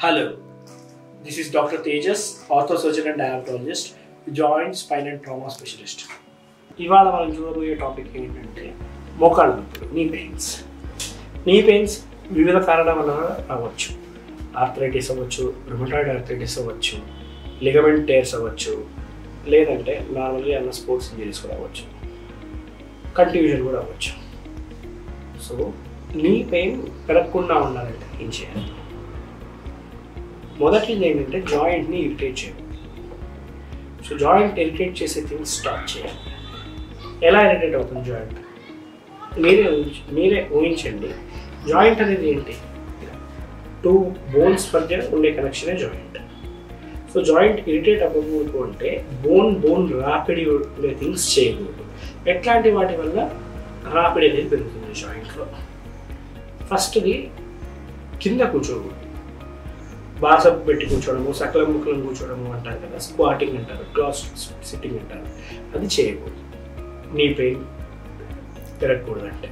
Hello, this is Dr. Tejas, orthosurgeon and diabetologist, joint, spine and trauma specialist. ఇవాళ మనం చూడబోయే topic ఏంటంటే మోకాళ్ళ నొప్పులు, నీ పెయిన్స్. నీ పెయిన్స్ వివిధ కారణాల వల్ల రావచ్చు. ఆర్థరైటిస్ అవ్వచ్చు, రుమటాయిడ్ ఆర్థరైటిస్ అవ్వచ్చు, లిగమెంట్ టేర్స్ అవ్వచ్చు, లేదంటే నార్మల్గా ఏమైనా స్పోర్ట్స్ ఇంజరీస్ కూడా అవ్వచ్చు, కంట్యూజన్ కూడా అవ్వచ్చు. సో నీ పెయిన్ పెరగకుండా ఉండాలంటే ఏం చేయాలి? మొదటిది ఏంటంటే జాయింట్ని ఇరిటేట్ చేయాలి. సో జాయింట్ ఇరిటేట్ చేసే థింగ్స్ స్టార్ట్ చేయాలి. ఎలా ఇరిటేట్ అవుతుంది జాయింట్? మీరే ఊహించండి. జాయింట్ అనేది ఏంటి? టూ బోన్స్ మధ్య ఉండే కనెక్షనే జాయింట్. సో జాయింట్ ఇరిటేట్ అవ్వకూడదు అంటే బోన్ రాపిడి ఉండే థింగ్స్ చేయకూడదు. ఎట్లాంటి వాటి వల్ల రాపిడి అనేది పెరుగుతుంది జాయింట్లో? ఫస్ట్ది కింద కూర్చోకూడదు. బాస పెట్టి కూర్చోవడము, సకలం ముక్కలం కూర్చోవడము అంటారు కదా, స్క్వాటింగ్ అంటారు, క్రాస్ సిట్టింగ్ అంటారు. అది చేయకూడదు. నీ పెయిన్ పెరగకూడదు అంటే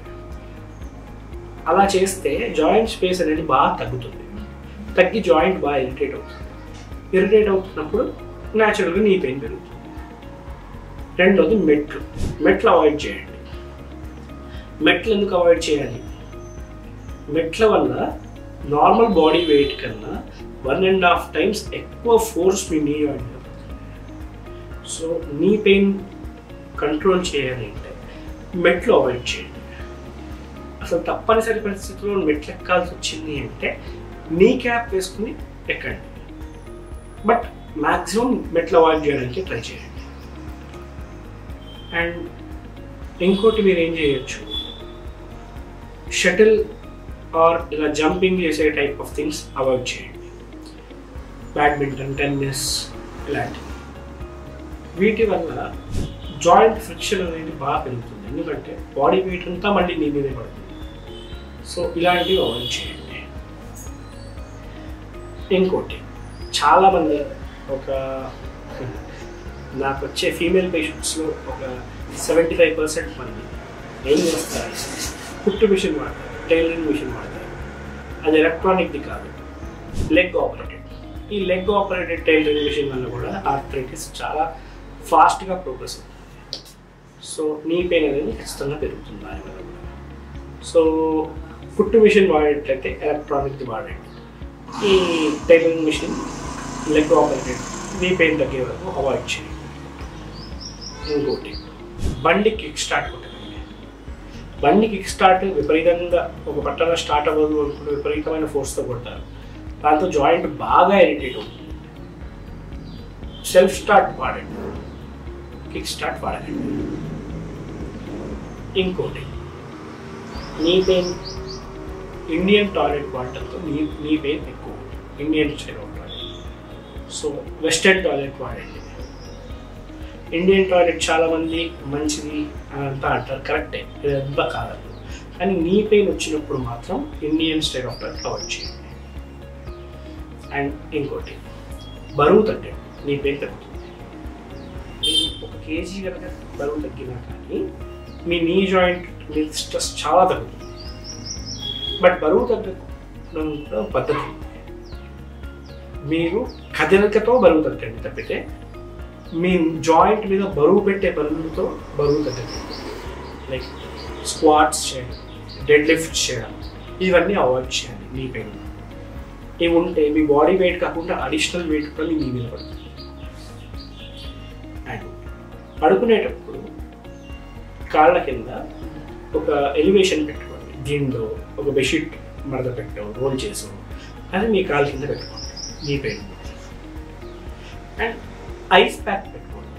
అలా చేస్తే జాయింట్ స్పేస్ అనేది బాగా తగ్గుతుంది. తగ్గి జాయింట్ బాగా ఇరిటేట్ అవుతుంది. ఇరిటేట్ అవుతున్నప్పుడు న్యాచురల్గా నీ పెయిన్ పెరుగుతుంది. రెండోది మెట్లు అవాయిడ్ చేయండి. మెట్లు ఎందుకు అవాయిడ్ చేయాలి? మెట్ల వల్ల నార్మల్ బాడీ వెయిట్ కన్నా 1.5 times ఎక్కువ ఫోర్స్ మీ knee joint. So knee pain control చేయాలి అంటే మెట్లు అవాయిడ్ చేయండి. అసలు తప్పనిసరి పరిస్థితుల్లో మెట్లు ఎక్కాల్సి వచ్చింది అంటే నీ క్యాప్ వేసుకుని ఎక్కండి. బట్ మ్యాక్సిమం మెట్లు అవాయిడ్ చేయడానికి ట్రై చేయండి. అండ్ ఇంకోటి మీరు ఏం చేయొచ్చు, షటిల్ ఆర్ ఇలా జంపింగ్ చేసే టైప్ ఆఫ్ థింగ్స్ అవాయిడ్ చేయండి. బ్యాడ్మింటన్, టెన్నిస్ ఇలాంటివి. వీటి వల్ల జాయింట్ ఫ్రిక్షన్ అనేది బాగా పెరుగుతుంది. ఎందుకంటే బాడీ వెయిట్ అంతా మళ్ళీ నీ మీదే పడుతుంది. సో ఇలాంటివి అవాయిడ్ చేయండి. ఇంకోటి, చాలామంది నాకు వచ్చే ఫీమేల్ పేషెంట్స్లో ఒక 75% మంది ఏం చేస్తారు, కుట్టు మిషన్ వాడతారు, టైలరింగ్ మిషన్ వాడతారు. అది ఎలక్ట్రానిక్ది కాదు, లెగ్ ఆపరేటెడ్. ఈ లెగ్ ఆపరేటెడ్ టైలరింగ్ మిషన్ వల్ల కూడా ఆర్థరైటిస్ చాలా ఫాస్ట్గా ప్రోగ్రెస్ అవుతుంది. సో నీ పెయిన్ అనేది ఖచ్చితంగా పెరుగుతుంది దానివల్ల కూడా. సో కుట్టు మిషన్ వాడేటట్లయితే ఎలక్ట్రానిక్ది వాడండి. ఈ tailoring machine leg operated knee pain తగ్గే వరకు అవాయిడ్ చేయండి. ఇంకోటి, బండి కిక్ స్టార్ట్ కొట్టండి. బండి కిక్ స్టార్ట్ విపరీతంగా ఒక పట్టణ స్టార్ట్ అవ్వదు అనుకుంటే విపరీతమైన ఫోర్స్తో కొడతారు. దాంతో జాయింట్ బాగా ఇరిటేట్ అవుతుంది. సెల్ఫ్ స్టార్ట్ వాడండి, కిక్ స్టార్ట్ వాడండి. ఇంకోటి, knee pain Indian toilet వాడటంతో knee pain ఎక్కువ, Indian style toilet. So western toilet వాడండి. ఇండియన్ టాయిలెట్ చాలామంది మంచిది అంతా అంటారు, కరెక్టే, ఇదంతా కాదు. కానీ నీ పెయిన్ వచ్చినప్పుడు మాత్రం Indian style of toilet avoid చేయండి. అండ్ ఇంకోటి, బరువు తగ్గండి. నీ పెయిన్ తగ్గుతుంది. 1 kg కనుక బరువు తగ్గినా కానీ మీ నీ జాయింట్ మీ స్ట్రెస్ చాలా తగ్గుతుంది. బట్ బరువు తగ్గడం పద్ధతి, మీరు కదలికతో బరువు తగ్గండి తప్పితే మీ జాయింట్ మీద బరువు పెట్టే పనులతో బరువు తగ్గండి. లైక్ స్క్వాట్స్ చేయడం, డెడ్ లిఫ్ట్ చేయడం, ఇవన్నీ అవాయిడ్ చేయండి. నీ పెయిన్ ఇవి ఉంటే మీ బాడీ వెయిట్ కాకుండా అడిషనల్ వెయిట్ కూడా మీ మీద పడుతుంది. అండ్ పడుకునేటప్పుడు కాళ్ళ కింద ఒక ఎలివేషన్ పెట్టుకోండి. దీనిలో ఒక బెడ్షీట్ మడత పెట్టాం, రోల్ చేసాం, అది మీ కాళ్ళ కింద పెట్టుకోండి knee pain. And ice pack పెట్టుకోండి.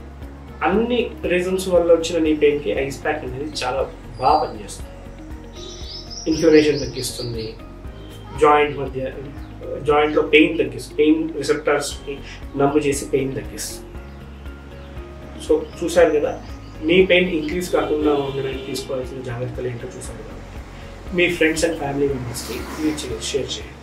అన్ని రీజన్స్ వల్ల వచ్చిన నీ పెయిన్కి ఐస్ ప్యాక్ అనేది చాలా బాగా పనిచేస్తుంది. ఇన్ఫ్లమేషన్ తగ్గిస్తుంది, జాయింట్లో పెయిన్ తగ్గిస్తుంది, పెయిన్ రిసెప్టార్స్ని నమ్ము చేసి పెయిన్ తగ్గిస్తుంది. సో చూసారు కదా, మీ పెయిన్ ఇంక్రీజ్ కాకుండా ఉండడానికి తీసుకోవాల్సిన జాగ్రత్తలు ఏంటో చూసారు కదా. మీ ఫ్రెండ్స్ అండ్ ఫ్యామిలీ మెంబర్స్కి మీరు షేర్ చేయండి.